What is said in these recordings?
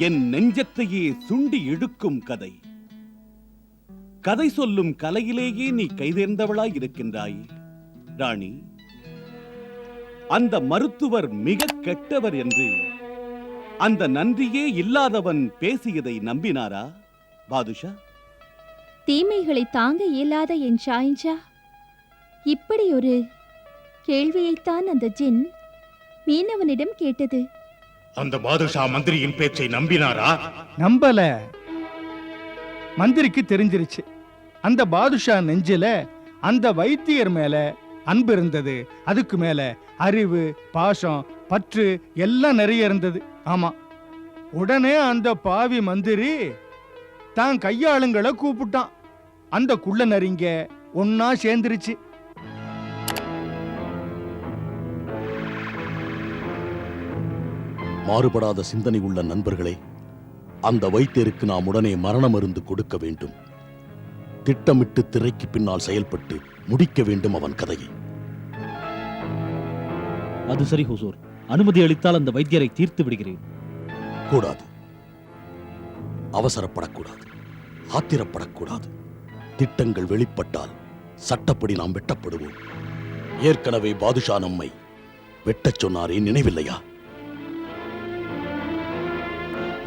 என் நெஞ்சத்தையே சுண்டி இழுக்கும் கதை. கதை சொல்லும் கலையிலேயே நீ கைதேர்ந்தவளாய் இருக்கின்றாய் ராணி. அந்த மருத்துவர் மிக கெட்டவர் என்று அந்த நன்றியே இல்லாதவன் பேசியதை நம்பினாரா பாதுஷா? தீமைகளை தாங்க இயலாத என் ஷாயின்ஷா, இப்படி ஒரு கேள்வியைத்தான் அந்த ஜின் மீனவனிடம் கேட்டது. அந்த பாதுஷா மந்திரியின் பேச்சை நம்பினாரா? நம்பல. மந்திரிக்கு தெரிஞ்சிருச்சு அந்த பாதுஷா நெஞ்சில அந்த வைத்தியர் மேல அன்பு இருந்தது. அதுக்கு மேல அறிவு, பாசம், பற்று எல்லாம் நிறைய இருந்தது. ஆமா, உடனே அந்த பாவி மந்திரி தான் கையாளுங்களை கூப்பிட்டான். அந்த குள்ள நரிங்க ஒன்னா சேர்ந்துருச்சு. மாறுபடாத சிந்தனை உள்ள நண்பர்களே, அந்த வைத்தியருக்கு நாம் உடனே மரண மருந்து கொடுக்க வேண்டும். திட்டமிட்டு திரைக்கு பின்னால் செயல்பட்டு முடிக்க வேண்டும் அவன் கதையை. அது சரி ஹுசூர், அனுமதி அளித்தால் அந்த வைத்தியரை தீர்த்து விடுகிறேன். கூடாது, அவசரப்படக்கூடாது, ஆத்திரப்படக்கூடாது. திட்டங்கள் வெளிப்பட்டால் சட்டப்படி நாம் வெட்டப்படுவோம். ஏற்கனவே பாதுஷா நம்மை வெட்டச் சொன்னாரே, நினைவில்லையா?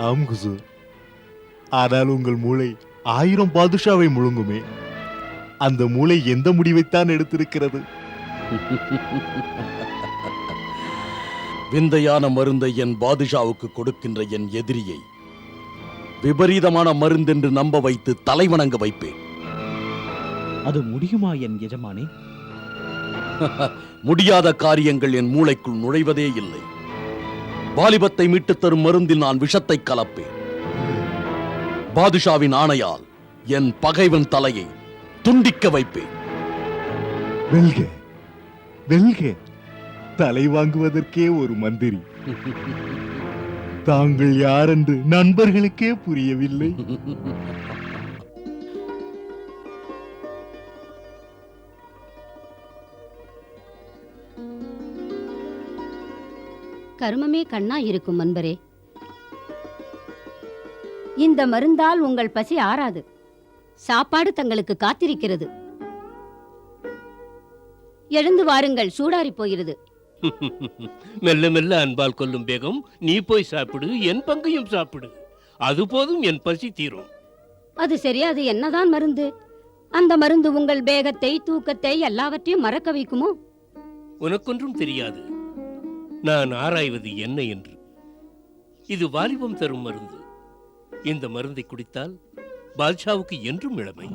ஆம் குசூர், ஆனால் உங்கள் மூளை 1000 பாதுஷாவை முழுங்குமே. அந்த மூளை எந்த முடிவைத்தான் எடுத்திருக்கிறது? விந்தையான மருந்தை என் பாதுஷாவுக்கு கொடுக்கின்ற என் எதிரியை விபரீதமான மருந்தென்று நம்ப வைத்து தலைவணங்க வைப்பேன். அது முடியுமா என் எஜமானே? முடியாத காரியங்கள் என் மூளைக்குள் நுழைவதே இல்லை. வாலிபத்தை மீட்டுத் தரும் மருந்தில் நான் விஷத்தை கலப்பேன். பாதுஷாவின் ஆணையால் என் பகைவன் தலையை துண்டிக்க வைப்பேன். வெல்க வெல்க, தலை வாங்குவதற்கே ஒரு மந்திரி. தாங்கள் யார் என்று நண்பர்களுக்கே புரியவில்லை. கருமமே கண்ணா இருக்கும் அன்பரே. இந்த மருந்தால் உங்கள் பசி ஆறாது. சாப்பாடு தங்களுக்கு காத்திருக்கிறது. எழுந்து வாருங்கள், சூடாரி போகிறது. மெல்ல மெல்ல அன்பால் கொல்லும் பேகம், நீ போய் சாப்பிடு, என் பங்கையும் சாப்பிடு. அது போதும், என் பசி தீரும். அது சரி, அது என்னதான் மருந்து? அந்த மருந்து உங்கள் பேகத்தை, தூக்கத்தை எல்லாவற்றையும் மறக்க வைக்குமோ? உனக்கொன்றும் தெரியாது நான் ஆராய்வது என்ன என்று. இது வாலிபம் தரும் மருந்து. இந்த மருந்தை குடித்தால் பாதுஷாவுக்கு என்றும் இளமை.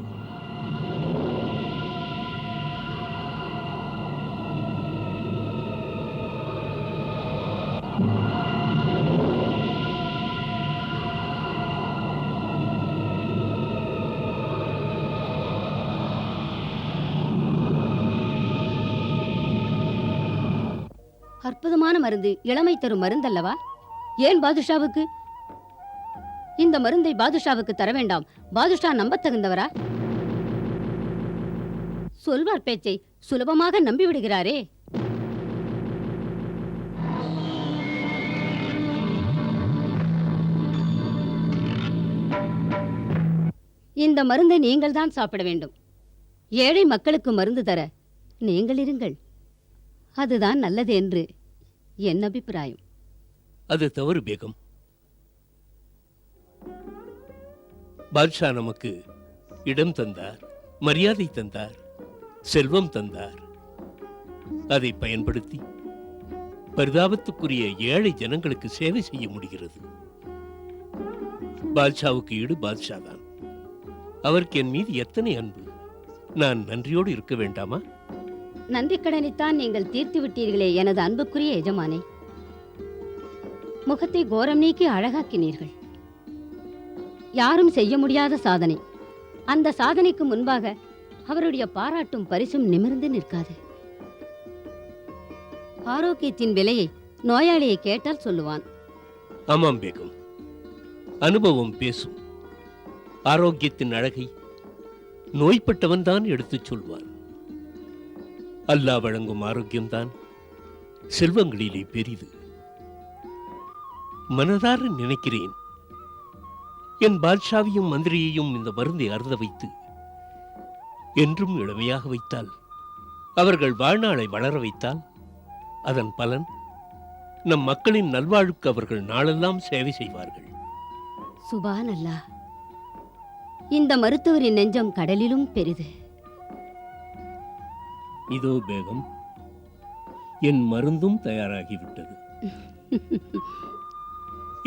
அற்புதமான மருந்து, இளமை தரும் மருந்தல்லவா? ஏன் பாதுஷாவுக்கு இந்த மருந்தை பாதுஷாவுக்கு தர வேண்டாம்? பாதுஷா நம்பத் தகுந்தவரா? சொல்வார் பேச்சை சுலபமாக நம்பிவிடுகிறாரே. இந்த மருந்தை நீங்கள் தான் சாப்பிட வேண்டும். ஏழை மக்களுக்கு மருந்து தர நீங்கள் இருங்கள். அதுதான் நல்லது என்று என் அபிப்பிராயம். அது தவறு பேகம். பாதுஷா நமக்கு இடம் தந்தார், மரியாதை தந்தார், செல்வம் தந்தார். அதை பயன்படுத்தி பரிதாபத்துக்குரிய ஏழை ஜனங்களுக்கு சேவை செய்ய முடிகிறது. பாதுஷாவுக்கு ஈடு பாதுஷா தான். அவருக்கு என் மீது எத்தனை அன்பு! நான் நன்றியோடு இருக்க வேண்டாமா? நன்றி கடனைத்தான் நீங்கள் தீர்த்து விட்டீர்களே எனது அன்புக்குரிய எஜமானே. முகத்தை கோரம் நீக்கி அழகாக்கினீர்கள். யாரும் செய்ய முடியாத சாதனை. அந்த சாதனைக்கு முன்பாக அவருடைய பாராட்டும் பரிசும் நிமிர்ந்து நிற்காது. ஆரோக்கியத்தின் விலையை நோயாளியை கேட்டால் சொல்லுவான். ஆமாம் பேகம், அனுபவம் பேசும். ஆரோக்கியத்தின் அழகை நோய்பட்டவன் தான் எடுத்துச் சொல்வான். அல்லாஹ் வழங்கும் ஆரோக்கியம்தான் செல்வங்களிலே பெரிது. மனதார நினைக்கிறேன், என் பாட்ஷாவையும் மந்திரியையும் இந்த மருந்தை அருந்த வைத்து என்றும் இளமையாக வைத்தால், அவர்கள் வாழ்நாளை வளர வைத்தால், அதன் பலன் நம் மக்களின் நல்வாழ்வுக்கு அவர்கள் நாளெல்லாம் சேவை செய்வார்கள். சுபான் அல்லாஹ், இந்த மருத்துவரின் நெஞ்சம் கடலிலும் பெரிது. இதோ பேகம், என் மருந்தும் தயாராகிவிட்டது.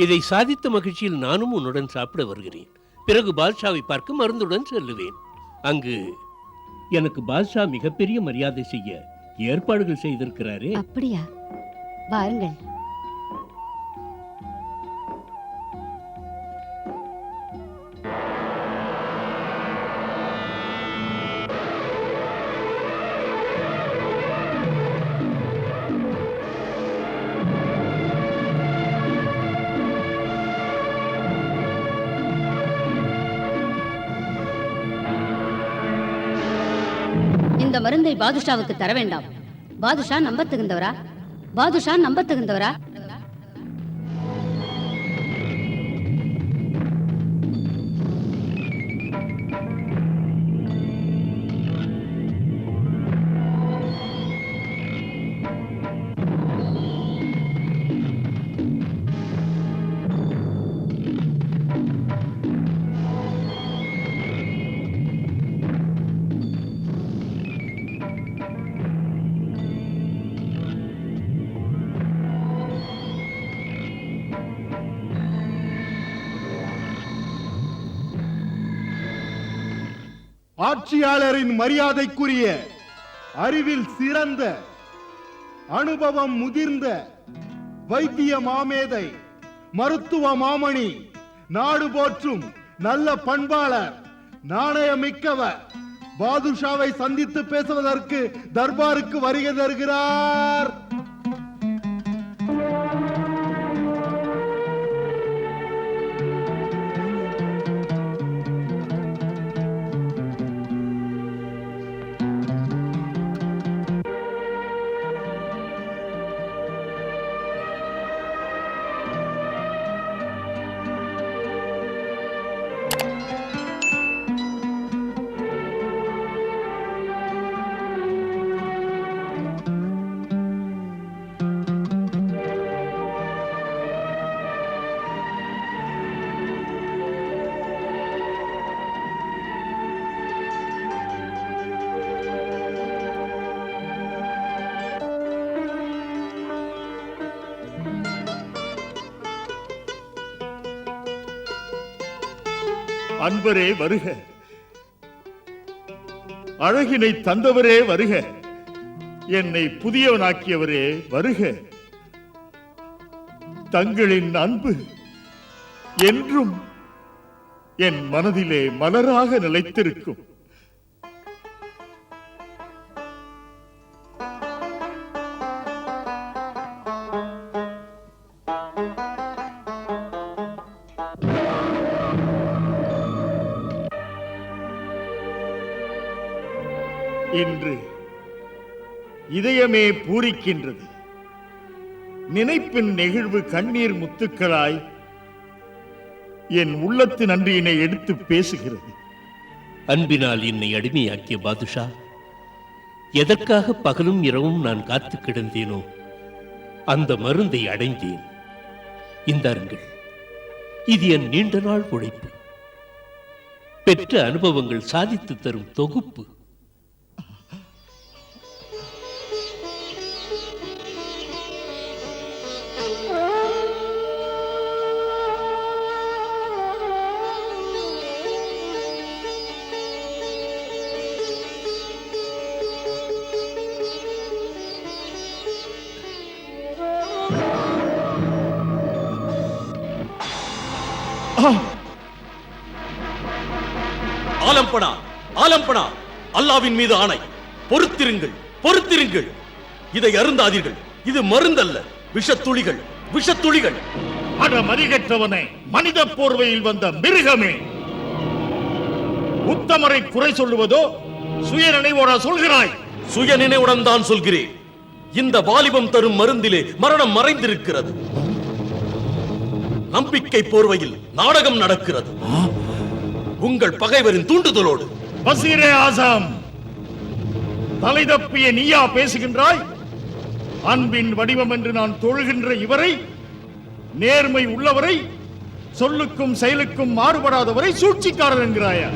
இதை சாதித்த மகிழ்ச்சியில் நானும் உன்னுடன் சாப்பிட வருகிறேன். பிறகு பாட்ஷாவை பார்க்க மருந்துடன் செல்லுவேன். அங்கு எனக்கு பாட்ஷா மிகப்பெரிய மரியாதை செய்ய ஏற்பாடுகள் செய்திருக்கிறாரே. அப்படியா? வாருங்கள். இந்த மருந்தை பாதுஷாவுக்கு தர வேண்டாம். பாதுஷா நம்ப தகுந்தவரா? பாதுஷா நம்ப தகுந்தவரா? ஆட்சியாளரின் மரியாதைக்குரிய, அறிவில் சிறந்த, அனுபவம் முதிர்ந்த வைத்திய மாமேதை, மருத்துவ மாமணி, நாடு போற்றும் நல்ல பண்பாளர், நாணயமிக்கவர் பாதுஷாவை சந்தித்து பேசுவதற்கு தர்பாருக்கு வருகை தருகிறார். அன்பரே வருக, அழகினை தந்தவரே வருக, என்னை புதியவனாக்கியவரே வருக. தங்களின் அன்பு என்றும் என் மனதிலே மலராக நிலைத்திருக்கும். இன்று இதயமே பூரிக்கின்றது. நினைப்பின் நெகிழ்வு கண்ணீர் முத்துக்களாய் என் உள்ளத்து நன்றியினை எடுத்து பேசுகிறது. அன்பினால் என்னை அடிமையாக்கிய பாதுஷா, எதற்காக பகலும் இரவும் நான் காத்து கிடந்தேனோ அந்த மருந்தை அடைந்தேன். இந்தாருங்கள், இது என் நீண்ட நாள் உழைப்பு, பெற்ற அனுபவங்கள் சாதித்து தரும் தொகுப்பு. ஆலம்பனா, ஆலம்பனா, அல்லாவின் மீது ஆணை, பொறுத்திருங்கள், பொறுத்திருங்கள். இதை அருந்தாதீர்கள். இது மருந்தல்ல, விஷத்துளிகள், விஷத்துளிகள். அட மதிகற்றவனே, மனித போர்வையில் வந்த மிருகமே, உத்தமரை குறை சொல்லுவதோ சுய நினைவோட சொல்கிறாய்? சுய நினைவுடன் தான் சொல்கிறேன். இந்த வாலிபம் தரும் மருந்திலே மரணம் மறைந்திருக்கிறது. நம்பிக்கை போர்வையில் நாடகம் நடக்கிறது. உங்கள் பகைவரின் தூண்டுதலோடு. வசீரே ஆசாம், தலை தப்பிய நீயா பேசுகின்றாய்? அன்பின் வடிவம் என்று நான் தொழுகின்ற இவரை, நேர்மை உள்ளவரை, சொல்லுக்கும் செயலுக்கும் மாறுபடாதவரை சூழ்ச்சிக்காரர் என்கிறாயா?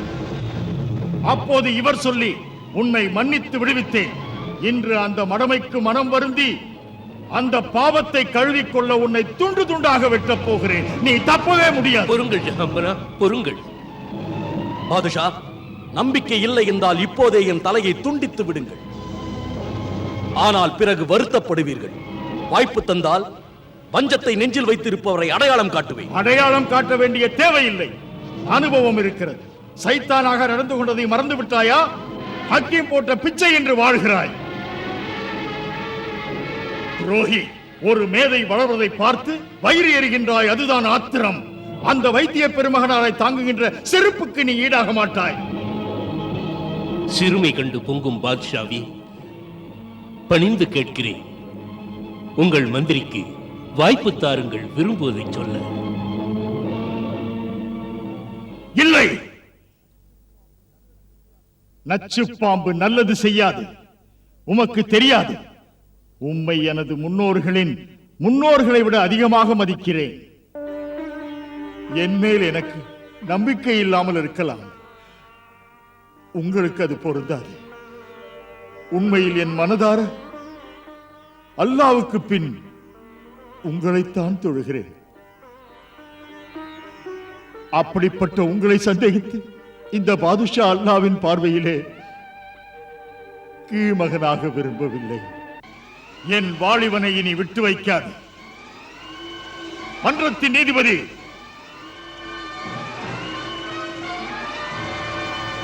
அப்போது இவர் சொல்லி உன்னை மன்னித்து விடுவித்தேன். இன்று அந்த மடமைக்கு மனம் வருந்தி அந்த பாவத்தை கழுவிக்கொள்ள உன்னை துண்டு துண்டாக வெட்டப் போகிறேன். நீ தப்பவே முடியாது. பொறுங்கள் ஜஹாம்பனா, பொறுங்கள். பாதுஷா, நம்பிக்கை இல்லை என்றால் இப்போதே என் தலையை துண்டித்து விடுங்கள். ஆனால் பிறகு வருத்தப்படுவீர்கள். வாய்ப்பு தந்தால் வஞ்சத்தை நெஞ்சில் வைத்திருப்பவரை அடையாளம் காட்டுவேன். அடையாளம் காட்ட வேண்டிய தேவையில்லை, அனுபவம் இருக்கிறது. சைத்தானாக நடந்து கொண்டதை மறந்து விட்டாயா? ஹக்கீம் போட்ட பிச்சை என்று வாழ்கிறாய். துரோகி, ஒரு மேதை வளர்வதை பார்த்து வயிறு எறிகின்றாய். அதுதான் ஆத்திரம். அந்த வைத்திய பெருமகனாரை தாங்குகின்ற செருப்புக்கு நீ ஈடாக மாட்டாய். சிறுமை கண்டு பொங்கும் பாத்ஷாவி, பணிந்து கேட்கிறேன், உங்கள் மந்திரிக்கு வாய்ப்பு தாருங்கள் விரும்புவதை சொல்ல. இல்லை, நச்சு பாம்பு நல்லது செய்யாது. உமக்கு தெரியாது. உம்மை எனது முன்னோர்களை விட அதிகமாக மதிக்கிறேன். என் மேல் எனக்கு நம்பிக்கை இல்லாமல் இருக்கலாம். உங்களுக்கு அது பொருந்தாது. உண்மையில் என் மனதார அல்லாவுக்கு பின் உங்களைத்தான் தொழுகிறேன். அப்படிப்பட்ட உங்களை சந்தேகித்து இந்த பாதுஷா அல்லாவின் பார்வையிலே கீழ்மகனாக விரும்பவில்லை. என் வாலிபனை இனி விட்டு வைக்காது. மன்றத்தின் நீதிபதி,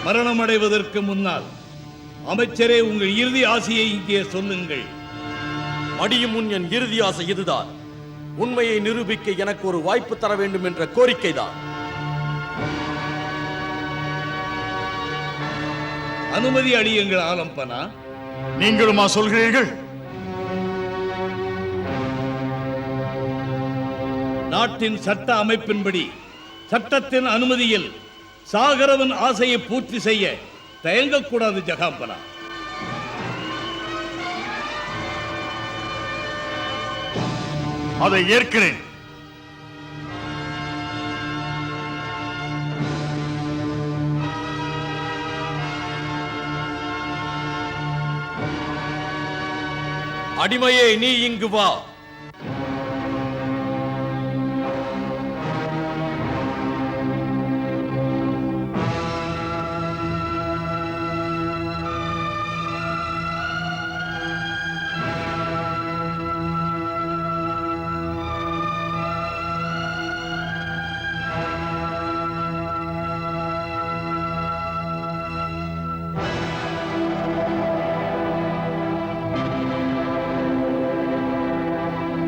மரணம் அடைவதற்கு முன்னால் அமைச்சரே உங்கள் இறுதி ஆசையை இங்கே சொல்லுங்கள். அடியும் முன் என் இறுதி ஆசை இதுதான். உண்மையை நிரூபிக்க எனக்கு ஒரு வாய்ப்பு தர வேண்டும் என்ற கோரிக்கைதான். அனுமதி அளியுங்கள் ஆலம்பனா. நீங்களுமா சொல்கிறீர்கள்? நாட்டின் சட்ட அமைப்பின்படி சட்டத்தின் அனுமதியில் சாகரவன் ஆசையை பூர்த்தி செய்ய தயங்கக்கூடாது ஜகாம்பனா. அதை ஏற்கிறேன். அடிமையே, நீ இங்கு வா.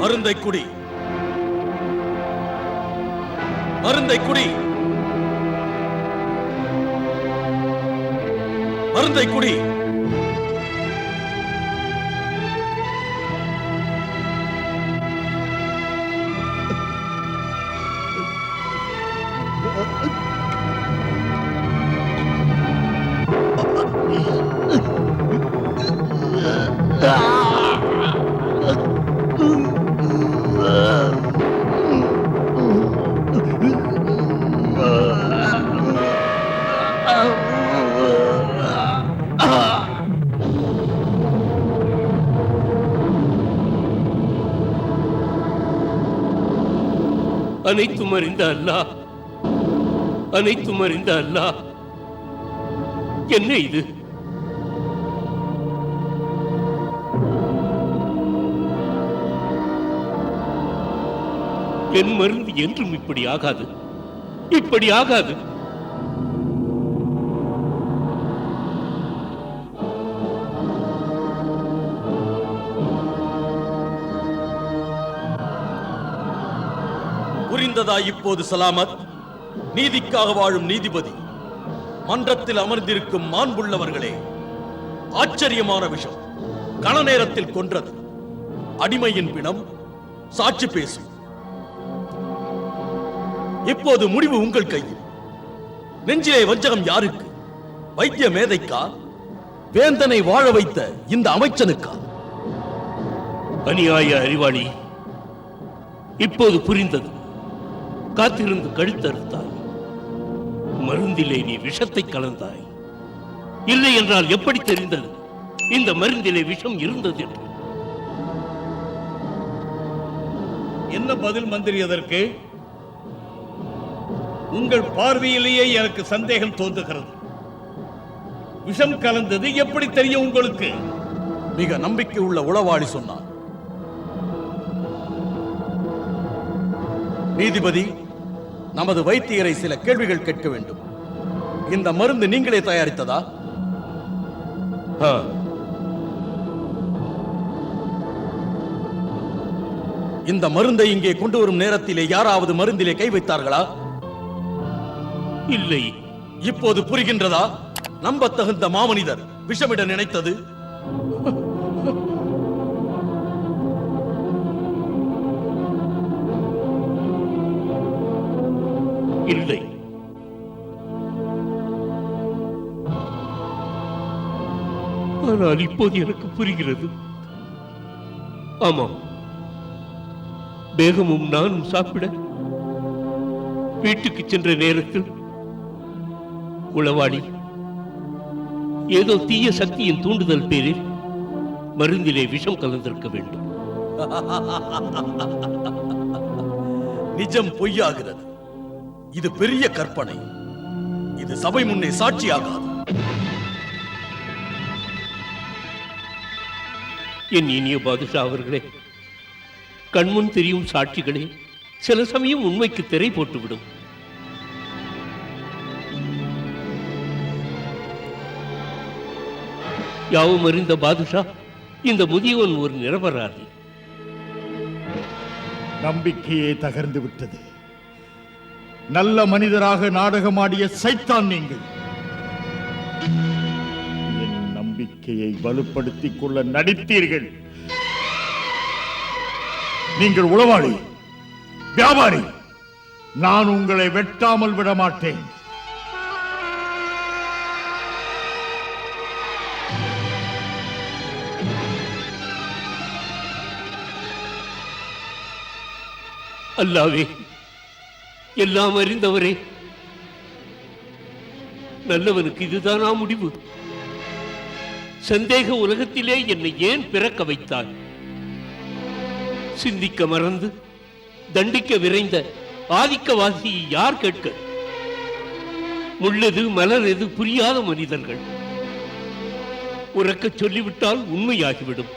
மருந்தை குடி, மருந்தை குடி, மருந்தை குடி. அனைத்தும் அறிந்த அல்லாஹ், அனைத்தும் அறிந்த அல்லாஹ், என்ன இது? என் மருந்து என்றும் இப்படி ஆகாது, இப்படி ஆகாது. புரிந்ததா இப்போது சலாமத்? நீதிக்காக வாழும் நீதிபதி, மன்றத்தில் அமர்ந்திருக்கும் மாண்புள்ளவர்களே, ஆச்சரியமான விஷயம். கண நேரத்தில் கொன்றது. அடிமையின் பிணம் சாட்சி பேசும். இப்போது முடிவு உங்கள் கையில். நெஞ்சிலே வஞ்சகம் யாருக்கு? வைத்திய மேதைக்கா? வேந்தனை வாழ வைத்த இந்த அமைச்சனுக்கா? அநியாய அறிவாளி, இப்போது புரிந்தது. காத்திருந்து கழுத்தறுத்தாய். மருந்திலே நீ விஷத்தை கலந்தாய். இல்லை என்றால் எப்படி தெரிந்தது இந்த மருந்திலே விஷம் இருந்தது என்று? என்ன பதில் மந்திரி அதற்கு? உங்கள் பார்வையிலேயே எனக்கு சந்தேகம் தோன்றுகிறது. விஷம் கலந்தது எப்படி தெரியும் உங்களுக்கு? மிக நம்பிக்கை உள்ள உளவாளி சொன்னார். நீதிபதி, நமது வைத்தியரை சில கேள்விகள் கேட்க வேண்டும். இந்த மருந்து நீங்களே தயாரித்ததா? இந்த மருந்தை இங்கே கொண்டு வரும் நேரத்திலே யாராவது மருந்திலே கை வைத்தார்களா? இல்லை. இப்போது புரிகின்றதா நம்பத்தகுந்த மாமனிதர் விஷமிட நினைத்தது? இல்லை. ஆனால் இப்போது எனக்கு புரிகிறது. ஆமாம், பேகமும் நானும் சாப்பிட வீட்டுக்கு சென்ற நேரத்தில் உளவாளி ஏதோ தீய சக்தியின் தூண்டுதல் பேரில் மருந்திலே விஷம் கலந்திருக்க வேண்டும். நிஜம் பொய்யாகிறது. இது பெரிய கற்பனை. இது சபை முன்னே சாட்சியாகாது. என் இனிய பாதுஷா அவர்களே, கண்முன் தெரியும் சாட்சிகளே சில சமயம் உண்மைக்கு திரை போட்டுவிடும். யாவும் அறிந்த பாதுஷா, இந்த முதியவன் ஒரு நிரபராதி. நம்பிக்கையே தகர்ந்து விட்டது. நல்ல மனிதராக நாடகமாடிய சைத்தான் நீங்கள். என் நம்பிக்கையை வலுப்படுத்திக் கொள்ள நடித்தீர்கள். நீங்கள் உளவாளி, வியாபாரி. நான் உங்களை வெட்டாமல் விட மாட்டேன். அல்லாவே, எல்லாம் அறிந்தவரே, நல்லவனுக்கு இதுதானா முடிவு? சந்தேக உலகத்திலே என்னை ஏன் பிறக்க வைத்தாய்? சிந்திக்க மறந்து தண்டிக்க விரைந்த ஆதிக்கவாசியை யார் கேட்க? முள்ளெது மலர் எது புரியாத மனிதர்கள். உறக்கச் சொல்லிவிட்டால் உண்மையாகிவிடும்.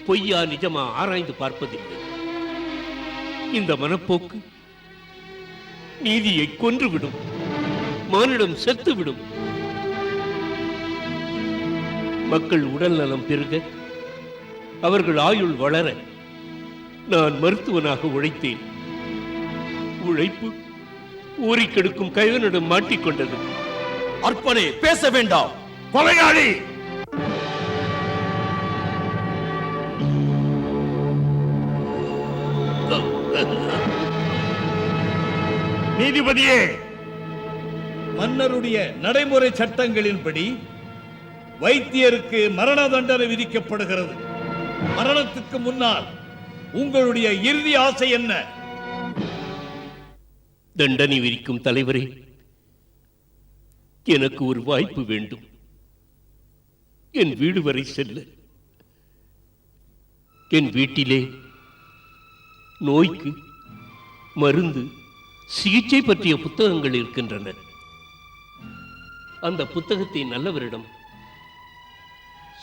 பொய்யா நிஜமா ஆராய்ந்து பார்ப்பதில்லை. இந்த மனப்போக்கு நீதியை கொன்றுவிடும். மானிடம் செத்துவிடும். மக்கள் உடல் நலம் பெருக, அவர்கள் ஆயுள் வளர நான் மருத்துவனாக உழைத்தேன். உழைப்பு ஊறிக் கெடுக்கும் கைவனிடம் மாட்டிக்கொண்டது. அற்பனே, பேச வேண்டாம். கொலையாளி! நீதிபதியே, மன்னருடைய நடைமுறை சட்டங்களின்படி வைத்தியருக்கு மரண தண்டனை விதிக்கப்படுகிறது. மரணத்துக்கு முன்னால் உங்களுடைய இறுதி ஆசை என்ன? தண்டனை விதிக்கும் தலைவரே, எனக்கு ஒரு வாய்ப்பு வேண்டும். என் வீடு வரை செல்ல. என் வீட்டிலே நோய்க்கு மருந்து, சிகிச்சை பற்றிய புத்தகங்கள் இருக்கின்றன. அந்த புத்தகத்தை நல்லவரிடம்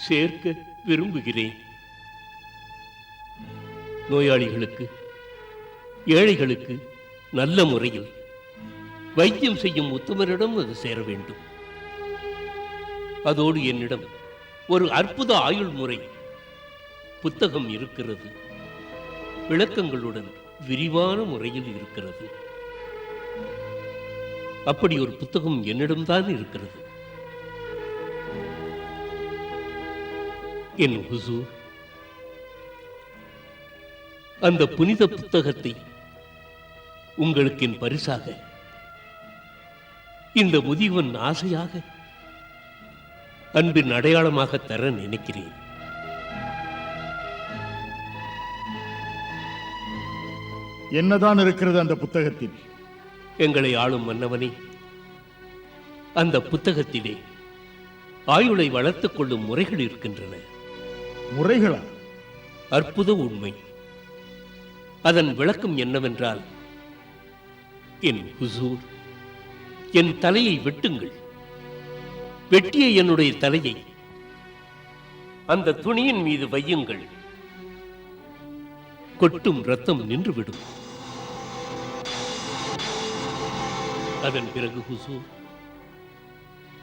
சேர்க்க விரும்புகிறேன். நோயாளிகளுக்கு, ஏழைகளுக்கு நல்ல முறையில் வைத்தியம் செய்யும் உத்தமரிடம் அது சேர வேண்டும். அதோடு என்னிடம் ஒரு அற்புத ஆயுள் முறை புத்தகம் இருக்கிறது. விளக்கங்களுடன் விரிவான முறையில் இருக்கிறது. அப்படி ஒரு புத்தகம் என்னிடம்தான் இருக்கிறது. என் ஹுசூர், அந்த புனித புத்தகத்தை உங்களுக்கு என் பரிசாக இந்த முதியவன் ஆசையாக அன்பின் அடையாளமாக தர நினைக்கிறேன். என்னதான் இருக்கிறது அந்த புத்தகத்தில்? எங்களை ஆளும் மன்னவனே, அந்த புத்தகத்திலே ஆயுளை வளர்த்துக் கொள்ளும் முறைகள் இருக்கின்றன. முறைகளா? அற்புத உண்மை. அதன் விளக்கம் என்னவென்றால், என் ஹுசூர், என் தலையை வெட்டுங்கள். வெட்டிய என்னுடைய தலையை அந்த துணியின் மீது வையுங்கள். கொட்டும் ரத்தம் நின்றுவிடும். அதன் பிறகு ஹுசூர்,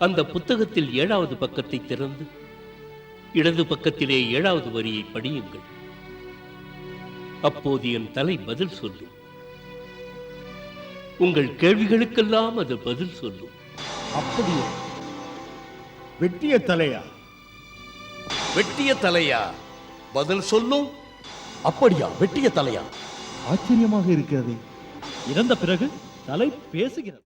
அந்த புத்தகத்தில் 7வது பக்கத்தை திறந்து இடது பக்கத்திலே 7வது வரியை படியுங்கள். அப்போது என் தலை பதில் சொல்லும். உங்கள் கேள்விகளுக்கெல்லாம் அது பதில் சொல்லும். அப்படியே? வெட்டிய தலையா? வெட்டிய தலையா பதில் சொல்லும்? அப்படியா? வெட்டிய தலையா? ஆச்சரியமாக இருக்கிறது. இறந்த பிறகு தலை பேசுகிறது.